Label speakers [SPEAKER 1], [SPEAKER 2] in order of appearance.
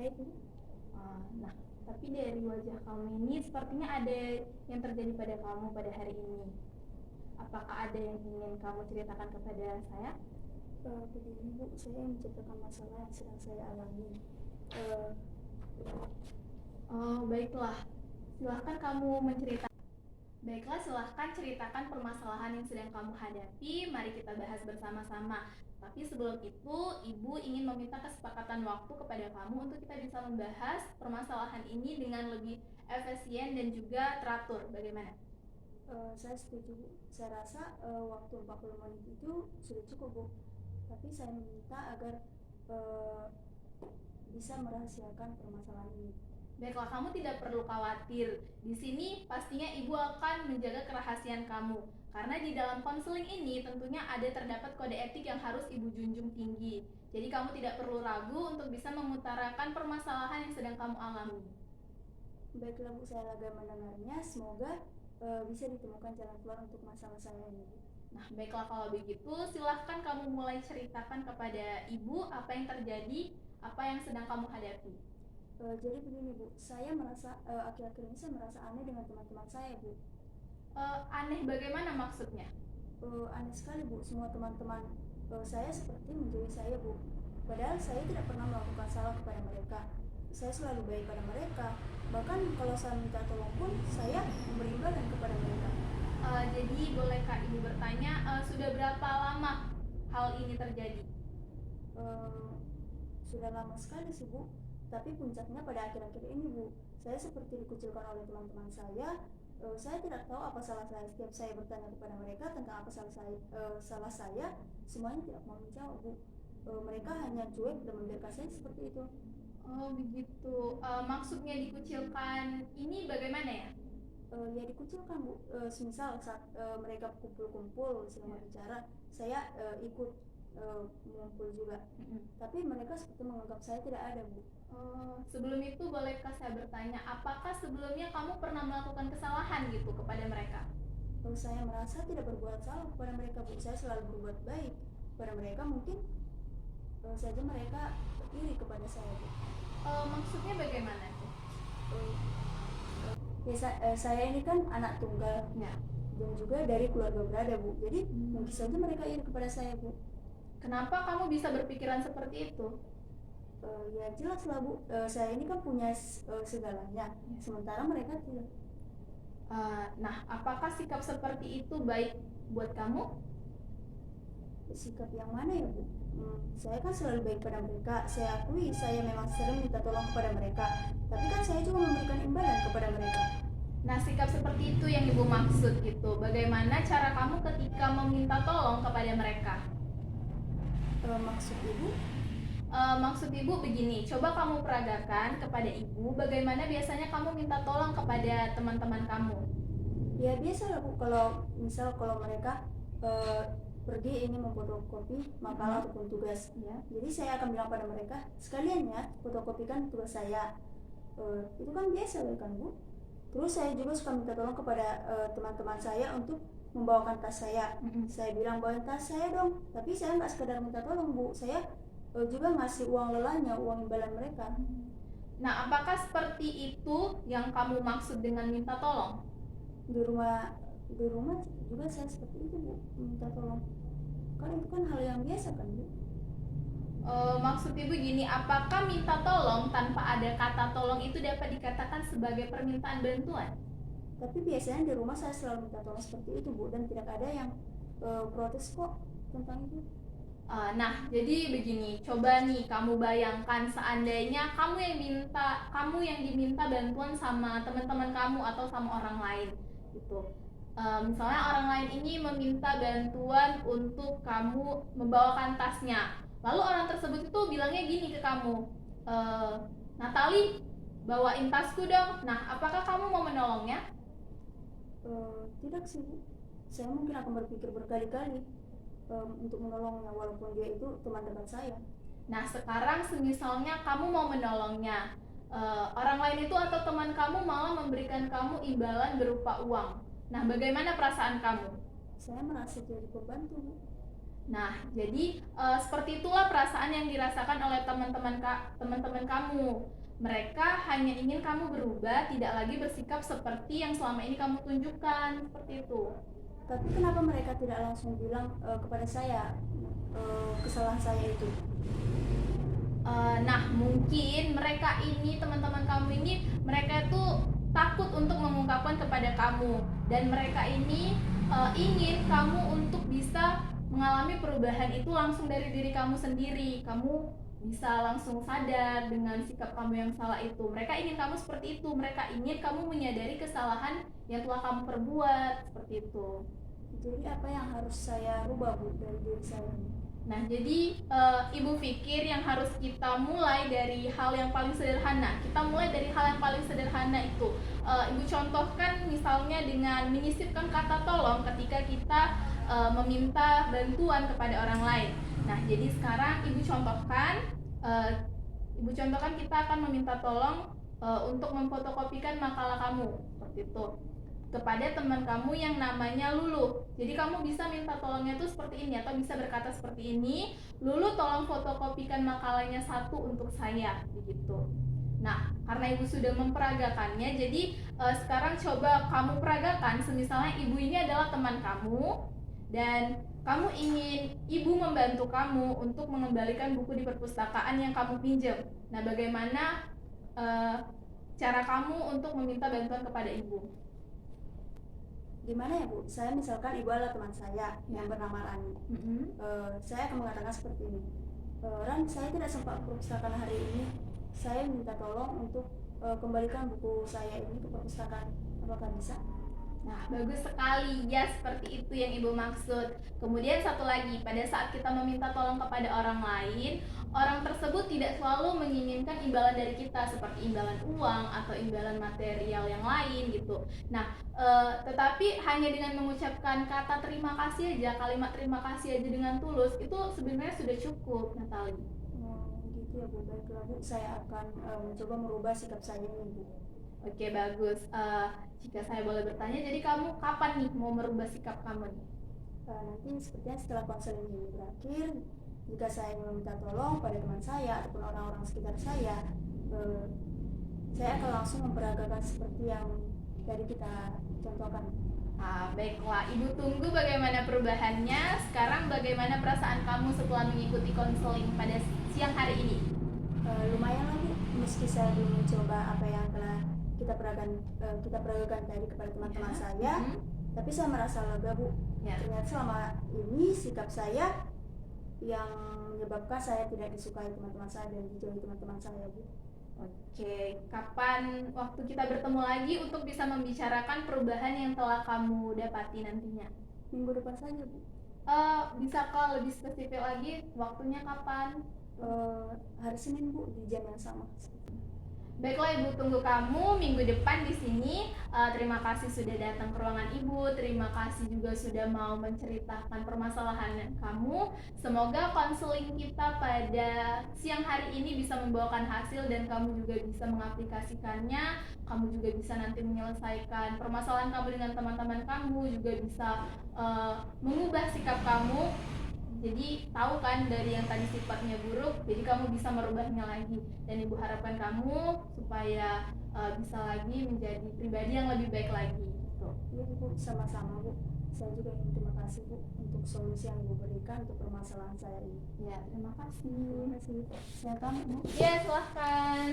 [SPEAKER 1] baik Bu.
[SPEAKER 2] Nah, tapi dari wajah kamu ini sepertinya ada yang terjadi pada kamu pada hari ini. Apakah ada yang ingin kamu ceritakan kepada saya?
[SPEAKER 1] Begini Bu, saya menceritakan masalah yang sedang saya alami. Eh,
[SPEAKER 2] Oh, baiklah. Silahkan kamu menceritakan. Baiklah, silahkan ceritakan permasalahan yang sedang kamu hadapi. Mari kita bahas bersama-sama. Tapi sebelum itu, Ibu ingin meminta kesepakatan waktu kepada kamu untuk kita bisa membahas permasalahan ini dengan lebih efisien dan juga teratur. Bagaimana?
[SPEAKER 1] saya setuju Bu. Saya rasa waktu 40 menit itu sudah cukup Bu. Tapi saya meminta agar eh, bisa merahasiakan permasalahan ini.
[SPEAKER 2] Baiklah, kamu tidak perlu khawatir. Di sini pastinya Ibu akan menjaga kerahasiaan kamu. Karena di dalam konseling ini tentunya ada terdapat kode etik yang harus Ibu junjung tinggi. Jadi kamu tidak perlu ragu untuk bisa mengutarakan permasalahan yang sedang kamu alami.
[SPEAKER 1] Baiklah Bu, saya lega mendengarnya. Semoga bisa ditemukan jalan keluar untuk masalah saya ini Bu.
[SPEAKER 2] Nah, baiklah kalau begitu, silahkan kamu mulai ceritakan kepada Ibu apa yang terjadi, apa yang sedang kamu hadapi.
[SPEAKER 1] Jadi begini Bu, saya merasa akhir-akhir ini saya merasa aneh dengan teman-teman saya Bu.
[SPEAKER 2] Aneh bagaimana maksudnya?
[SPEAKER 1] Aneh sekali Bu, semua teman-teman saya seperti menjauhi saya Bu. Padahal saya tidak pernah melakukan salah kepada mereka. Saya selalu baik pada mereka. Bahkan kalau saya minta tolong pun saya memberi imbalan kepada mereka.
[SPEAKER 2] Jadi bolehkah Ibu bertanya, sudah berapa lama hal ini terjadi?
[SPEAKER 1] Sudah lama sekali sih Bu. Tapi puncaknya pada akhir-akhir ini Bu. Saya seperti dikucilkan oleh teman-teman saya. Saya tidak tahu apa salah saya. Setiap saya bertanya kepada mereka tentang apa salah saya, semuanya tidak mau menjawab Bu. Mereka hanya cuek dan membiarkan saya seperti itu.
[SPEAKER 2] Oh begitu. Maksudnya dikucilkan ini bagaimana ya?
[SPEAKER 1] Ya dikucilkan Bu. Semisal saat mereka kumpul-kumpul sedang berbicara, saya ikut mengumpul juga. Tapi mereka seperti menganggap saya tidak ada Bu.
[SPEAKER 2] Sebelum itu bolehkah saya bertanya, apakah sebelumnya kamu pernah melakukan kesalahan gitu kepada mereka?
[SPEAKER 1] Saya merasa tidak berbuat salah kepada mereka Bu. Saya selalu berbuat baik kepada mereka. Mungkin saja mereka iri kepada saya Bu.
[SPEAKER 2] Maksudnya bagaimana tuh?
[SPEAKER 1] Saya ini kan anak tunggal
[SPEAKER 2] Ya.
[SPEAKER 1] dan juga dari keluarga berada Bu. Jadi mungkin saja mereka iri kepada saya Bu.
[SPEAKER 2] Kenapa kamu bisa berpikiran seperti itu?
[SPEAKER 1] Ya jelas lah Bu, saya ini kan punya segalanya, sementara mereka tidak.
[SPEAKER 2] Nah, apakah sikap seperti itu baik buat kamu?
[SPEAKER 1] Sikap yang mana ya Bu? Saya kan selalu baik pada mereka. Saya akui saya memang sering minta tolong kepada mereka, tapi kan saya juga memberikan imbalan kepada mereka.
[SPEAKER 2] Nah, sikap seperti itu yang Ibu maksud gitu. Bagaimana cara kamu ketika meminta tolong kepada mereka?
[SPEAKER 1] Maksud Ibu?
[SPEAKER 2] Maksud Ibu begini, coba kamu peragakan kepada Ibu bagaimana biasanya kamu minta tolong kepada teman-teman kamu.
[SPEAKER 1] Ya biasa lah Bu, kalau mereka pergi ini memfotokopi makalah ataupun tugas ya. Jadi saya akan bilang pada mereka, sekalian ya fotokopikan tugas saya. Itu kan biasa kan Bu. Terus saya juga suka minta tolong kepada teman-teman saya untuk membawakan tas saya. Saya bilang bawain tas saya dong, tapi saya nggak sekedar minta tolong Bu, saya juga ngasih uang lelahnya, uang imbalan mereka.
[SPEAKER 2] Nah, apakah seperti itu yang kamu maksud dengan minta tolong?
[SPEAKER 1] Di rumah juga saya seperti itu Bu, minta tolong. Kan itu kan hal yang biasa kan Bu.
[SPEAKER 2] Maksud Ibu gini, apakah minta tolong tanpa ada kata tolong itu dapat dikatakan sebagai permintaan bantuan?
[SPEAKER 1] Tapi biasanya di rumah saya selalu minta tolong seperti itu Bu, dan tidak ada yang protes kok tentang itu.
[SPEAKER 2] Nah, jadi begini, coba nih kamu bayangkan seandainya kamu yang diminta bantuan sama teman-teman kamu atau sama orang lain, gitu. Misalnya orang lain ini meminta bantuan untuk kamu membawakan tasnya, lalu orang tersebut itu bilangnya gini ke kamu, Natali, bawain tasku dong. Nah, apakah kamu mau menolongnya?
[SPEAKER 1] Tidak sih Bu, saya mungkin akan berpikir berkali-kali untuk menolongnya walaupun dia itu teman dekat saya.
[SPEAKER 2] Nah, sekarang semisalnya kamu mau menolongnya, orang lain itu atau teman kamu malah memberikan kamu imbalan berupa uang. Nah, bagaimana perasaan kamu?
[SPEAKER 1] Saya merasa jadi pembantu Bu.
[SPEAKER 2] Nah, jadi seperti itulah perasaan yang dirasakan oleh teman-teman kamu. Mereka hanya ingin kamu berubah, tidak lagi bersikap seperti yang selama ini kamu tunjukkan, seperti itu.
[SPEAKER 1] Tapi kenapa mereka tidak langsung bilang kepada saya kesalahan saya itu?
[SPEAKER 2] Nah, mungkin mereka ini, teman-teman kamu ini, mereka itu takut untuk mengungkapkan kepada kamu, dan mereka ini ingin kamu untuk bisa mengalami perubahan itu langsung dari diri kamu sendiri. Kamu bisa langsung sadar dengan sikap kamu yang salah itu. Mereka ingin kamu seperti itu. Mereka ingin kamu menyadari kesalahan yang telah kamu perbuat, seperti itu.
[SPEAKER 1] Jadi apa yang harus saya rubah, Bu, dari diri saya?
[SPEAKER 2] Nah, jadi Ibu pikir yang harus kita mulai dari hal yang paling sederhana. Kita mulai dari hal yang paling sederhana itu. Ibu contohkan misalnya dengan menyisipkan kata tolong ketika kita meminta bantuan kepada orang lain. Nah, jadi sekarang Ibu contohkan kita akan meminta tolong untuk memfotokopikan makalah kamu, seperti itu, kepada teman kamu yang namanya Lulu. Jadi kamu bisa minta tolongnya tuh seperti ini, atau bisa berkata seperti ini, Lulu tolong fotokopikan makalahnya satu untuk saya, begitu. Nah, karena ibu sudah memperagakannya, jadi sekarang coba kamu peragakan. Semisalnya ibu ini adalah teman kamu, dan kamu ingin ibu membantu kamu untuk mengembalikan buku di perpustakaan yang kamu pinjam. Nah, bagaimana cara kamu untuk meminta bantuan kepada ibu?
[SPEAKER 1] Gimana ya, Bu? Saya misalkan ibu adalah teman saya yang bernama Rani. Saya akan mengatakan seperti ini. Ran, saya tidak sempat ke perpustakaan hari ini. Saya minta tolong untuk kembalikan buku saya ini ke perpustakaan. Apakah bisa?
[SPEAKER 2] Nah, bagus sekali. Ya, seperti itu yang Ibu maksud. Kemudian satu lagi, pada saat kita meminta tolong kepada orang lain, orang tersebut tidak selalu menginginkan imbalan dari kita, seperti imbalan uang atau imbalan material yang lain gitu. Nah, tetapi hanya dengan mengucapkan kata terima kasih aja, kalimat terima kasih aja dengan tulus, itu sebenarnya sudah cukup, Natali.
[SPEAKER 1] Gitu ya, Bu. Baiklah, Bu. Saya akan mencoba merubah sikap saya ini, Bu.
[SPEAKER 2] Oke, bagus. Jika saya boleh bertanya, jadi kamu kapan nih mau merubah sikap kamu nih?
[SPEAKER 1] Nanti sepertinya setelah konseling ini berakhir, jika saya meminta tolong pada teman saya ataupun orang-orang sekitar saya akan langsung memperagakan seperti yang tadi kita contohkan.
[SPEAKER 2] Baiklah, Ibu tunggu bagaimana perubahannya. Sekarang bagaimana perasaan kamu setelah mengikuti konseling pada siang hari ini?
[SPEAKER 1] Lumayan lagi, meski saya belum mencoba apa yang telah kita peragakan tadi kepada teman-teman saya, tapi saya merasa lega, Bu. Ternyata selama ini sikap saya yang menyebabkan saya tidak disukai teman-teman saya dan dijauhi teman-teman saya, Bu.
[SPEAKER 2] Oke, kapan waktu kita bertemu lagi untuk bisa membicarakan perubahan yang telah kamu dapati nantinya?
[SPEAKER 1] Minggu depan saja, Bu.
[SPEAKER 2] Bisakah lebih spesifik lagi waktunya kapan?
[SPEAKER 1] Hari Senin, Bu, di jam yang sama.
[SPEAKER 2] Baiklah, Ibu tunggu kamu minggu depan di sini. Terima kasih sudah datang ke ruangan Ibu. Terima kasih juga sudah mau menceritakan permasalahan kamu. Semoga konseling kita pada siang hari ini bisa membawakan hasil dan kamu juga bisa mengaplikasikannya. Kamu juga bisa nanti menyelesaikan permasalahan kamu dengan teman-teman kamu, juga bisa mengubah sikap kamu. Jadi tahu kan dari yang tadi sifatnya buruk, jadi kamu bisa merubahnya lagi. Dan Ibu harapkan kamu supaya bisa lagi menjadi pribadi yang lebih baik lagi gitu.
[SPEAKER 1] Iya, Bu, sama-sama, Bu. Saya juga ingin terima kasih, Bu, untuk solusi yang Ibu berikan untuk permasalahan saya ini.
[SPEAKER 2] Ya, terima kasih.
[SPEAKER 1] Terima kasih. Silakan, Bu.
[SPEAKER 2] Ya, silahkan.